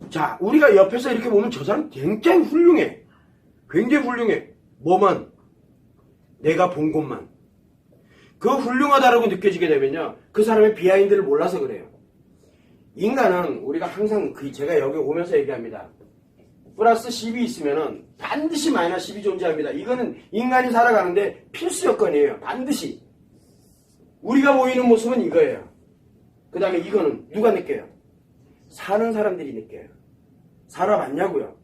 자, 우리가 옆에서 이렇게 보면 저 사람 굉장히 훌륭해. 굉장히 훌륭해. 뭐만? 내가 본 것만. 그 훌륭하다라고 느껴지게 되면요. 그 사람의 비하인드를 몰라서 그래요. 인간은 우리가 항상 제가 여기 오면서 얘기합니다. 플러스 10이 있으면은 반드시 마이너스 10이 존재합니다. 이거는 인간이 살아가는데 필수 여건이에요. 반드시. 우리가 보이는 모습은 이거예요. 그 다음에 이거는 누가 느껴요? 사는 사람들이 느껴요. 살아봤냐고요.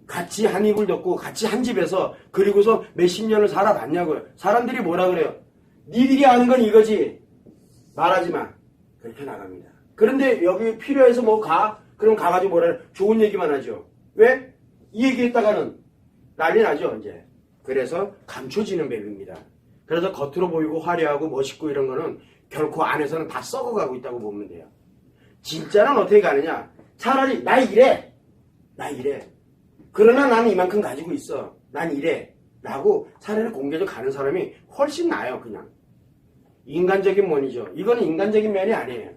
같이 한 입을 덮고 같이 한 집에서 그리고서 몇십 년을 살아봤냐고요. 사람들이 뭐라 그래요? 니들이 아는 건 이거지. 말하지 마. 그렇게 나갑니다. 그런데 여기 필요해서 뭐 가? 그럼 가가지고 뭐라 해요? 좋은 얘기만 하죠. 왜? 이 얘기했다가는 난리 나죠, 이제. 그래서 감춰지는 뱀입니다. 그래서 겉으로 보이고 화려하고 멋있고 이런 거는 결코 안에서는 다 썩어가고 있다고 보면 돼요. 진짜는 어떻게 가느냐? 차라리 나 이래. 나 이래. 그러나 나는 이만큼 가지고 있어. 난 이래. 라고 차라리 공개적 가는 사람이 훨씬 나아요, 그냥. 인간적인 면이죠. 이거는 인간적인 면이 아니에요.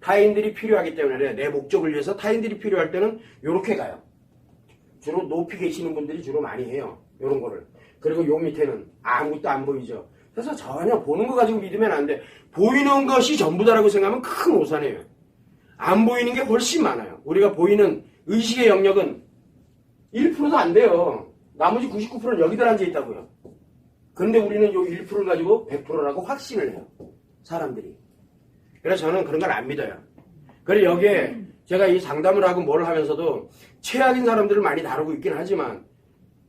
타인들이 필요하기 때문에 그래. 내 목적을 위해서 타인들이 필요할 때는 이렇게 가요. 주로 높이 계시는 분들이 주로 많이 해요. 이런 거를. 그리고 요 밑에는 아무것도 안 보이죠. 그래서 전혀 보는 거 가지고 믿으면 안 돼. 보이는 것이 전부다라고 생각하면 큰 오산이에요. 안 보이는 게 훨씬 많아요. 우리가 보이는 의식의 영역은 1%도 안 돼요. 나머지 99%는 여기들 앉아 있다고요. 그런데 우리는 요 1%를 가지고 100%라고 확신을 해요. 사람들이. 그래서 저는 그런 걸 안 믿어요. 그래서 여기에 제가 이 상담을 하고 뭘 하면서도 최악인 사람들을 많이 다루고 있긴 하지만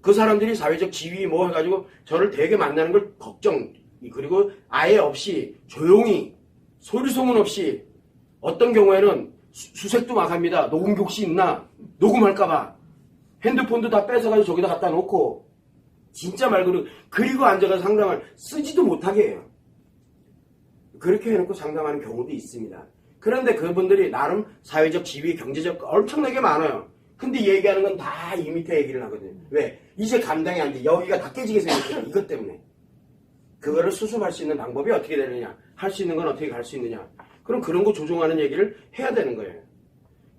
그 사람들이 사회적 지위 뭐 해가지고 저를 되게 만나는 걸 걱정, 그리고 아예 없이 조용히 소리 소문 없이 어떤 경우에는 수색도 막 합니다. 녹음기 혹시 있나? 녹음할까봐. 핸드폰도 다 뺏어가지고 저기다 갖다 놓고 진짜 말 그리고 앉아서 상담을 쓰지도 못하게 해요. 그렇게 해놓고 상담하는 경우도 있습니다. 그런데 그분들이 나름 사회적 지위, 경제적 엄청나게 많아요. 근데 얘기하는 건 다 이 밑에 얘기를 하거든요. 왜? 이제 감당이 안 돼. 여기가 다 깨지게 생겼어요. 이것 때문에. 그거를 수습할 수 있는 방법이 어떻게 되느냐? 할 수 있는 건 어떻게 갈 수 있느냐? 그럼 그런 거 조종하는 얘기를 해야 되는 거예요.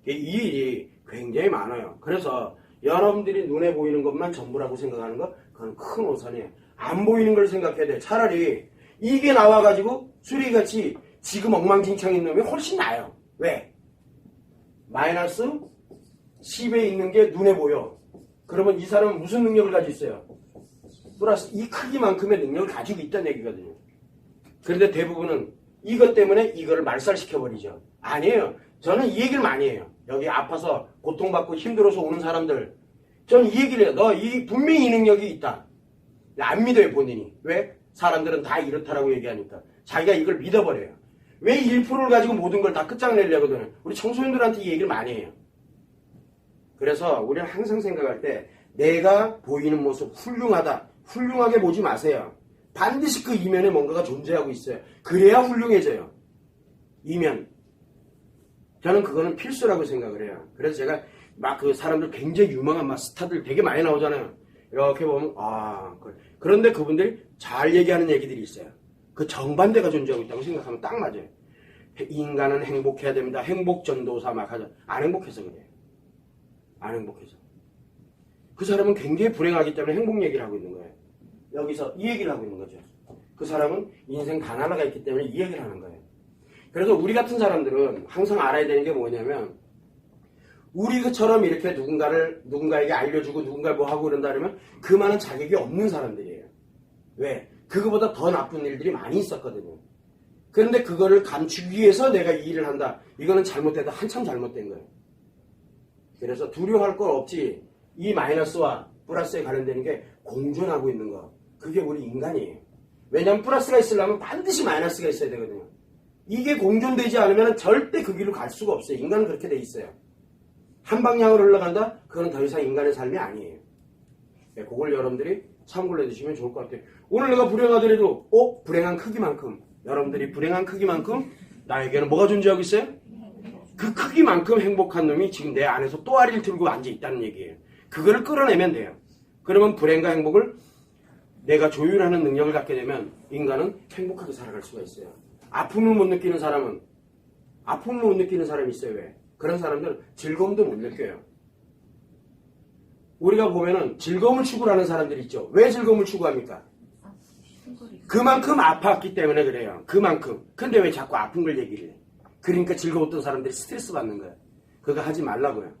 이 일이 굉장히 많아요. 그래서 여러분들이 눈에 보이는 것만 전부라고 생각하는 거 그건 큰 오산이에요. 안 보이는 걸 생각해야 돼. 차라리 이게 나와가지고 수리같이 지금 엉망진창인 놈이 훨씬 나아요. 왜? 마이너스 10에 있는 게 눈에 보여. 그러면 이 사람은 무슨 능력을 가지고 있어요? 플러스 이 크기만큼의 능력을 가지고 있다는 얘기거든요. 그런데 대부분은 이것 때문에 이거를 말살시켜버리죠. 아니에요. 저는 이 얘기를 많이 해요. 여기 아파서 고통받고 힘들어서 오는 사람들. 저는 이 얘기를 해요. 너 분명히 이 능력이 있다. 안 믿어요, 본인이. 왜? 사람들은 다 이렇다라고 얘기하니까. 자기가 이걸 믿어버려요. 왜 1%를 가지고 모든 걸 다 끝장내려거든요. 우리 청소년들한테 이 얘기를 많이 해요. 그래서 우리는 항상 생각할 때 내가 보이는 모습 훌륭하다. 훌륭하게 보지 마세요. 반드시 그 이면에 뭔가가 존재하고 있어요. 그래야 훌륭해져요. 이면. 저는 그거는 필수라고 생각을 해요. 그래서 제가 막 그 사람들 굉장히 유명한 막 스타들 되게 많이 나오잖아요. 이렇게 보면 그런데 그분들이 잘 얘기하는 얘기들이 있어요. 그 정반대가 존재하고 있다고 생각하면 딱 맞아요. 인간은 행복해야 됩니다. 행복전도사 막 하죠. 안 행복해서 그래요. 안 행복해서. 그 사람은 굉장히 불행하기 때문에 행복 얘기를 하고 있는 거예요. 여기서 이 얘기를 하고 있는 거죠. 그 사람은 인생 단 하나가 있기 때문에 이 얘기를 하는 거예요. 그래서 우리 같은 사람들은 항상 알아야 되는 게 뭐냐면 우리처럼 이렇게 누군가에게 알려주고 누군가를 뭐 하고 그런다 그러면 그만한 자격이 없는 사람들이에요. 왜? 그거보다 더 나쁜 일들이 많이 있었거든요. 그런데 그거를 감추기 위해서 내가 이 일을 한다. 이거는 잘못되다 한참 잘못된 거예요. 그래서 두려워할 건 없지. 이 마이너스와 플러스에 관련되는 게 공존하고 있는 거. 그게 우리 인간이에요. 왜냐하면 플러스가 있으려면 반드시 마이너스가 있어야 되거든요. 이게 공존되지 않으면 절대 그 길로 갈 수가 없어요. 인간은 그렇게 돼 있어요. 한 방향으로 흘러간다? 그건 더 이상 인간의 삶이 아니에요. 그걸 여러분들이 참고를 해주시면 좋을 것 같아요. 오늘 내가 불행하더라도 불행한 크기만큼 여러분들이 불행한 크기만큼 나에게는 뭐가 존재하고 있어요? 그 크기만큼 행복한 놈이 지금 내 안에서 또아리를 들고 앉아있다는 얘기예요. 그거를 끌어내면 돼요. 그러면 불행과 행복을 내가 조율하는 능력을 갖게 되면 인간은 행복하게 살아갈 수가 있어요. 아픔을 못 느끼는 사람이 있어요. 왜? 그런 사람들은 즐거움도 못 느껴요. 우리가 보면은 즐거움을 추구하는 사람들이 있죠. 왜 즐거움을 추구합니까? 그만큼 아팠기 때문에 그래요. 그만큼. 근데 왜 자꾸 아픈 걸 얘기를 해? 그러니까 즐거웠던 사람들이 스트레스 받는 거야. 그거 하지 말라고요.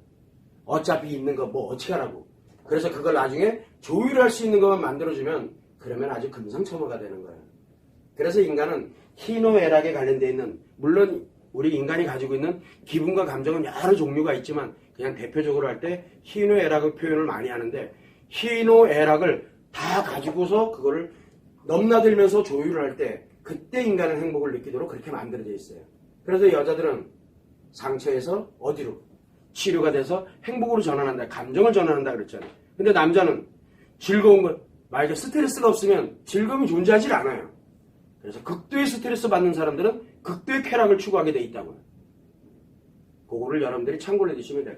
어차피 있는 거 뭐 어떻게 하라고. 그래서 그걸 나중에 조율할 수 있는 것만 만들어주면 그러면 아주 금상첨화가 되는 거예요. 그래서 인간은 희노애락에 관련되어 있는, 물론 우리 인간이 가지고 있는 기분과 감정은 여러 종류가 있지만 그냥 대표적으로 할 때 희노애락의 표현을 많이 하는데, 희노애락을 다 가지고서 그거를 넘나들면서 조율을 할 때 그때 인간은 행복을 느끼도록 그렇게 만들어져 있어요. 그래서 여자들은 상처에서 어디로? 치료가 돼서 행복으로 전환한다. 감정을 전환한다 그랬잖아요. 근데 남자는 즐거운 것, 만약에 스트레스가 없으면 즐거움이 존재하지 않아요. 그래서 극도의 스트레스 받는 사람들은 극도의 쾌락을 추구하게 돼 있다고요. 그거를 여러분들이 참고를 해두시면 돼요.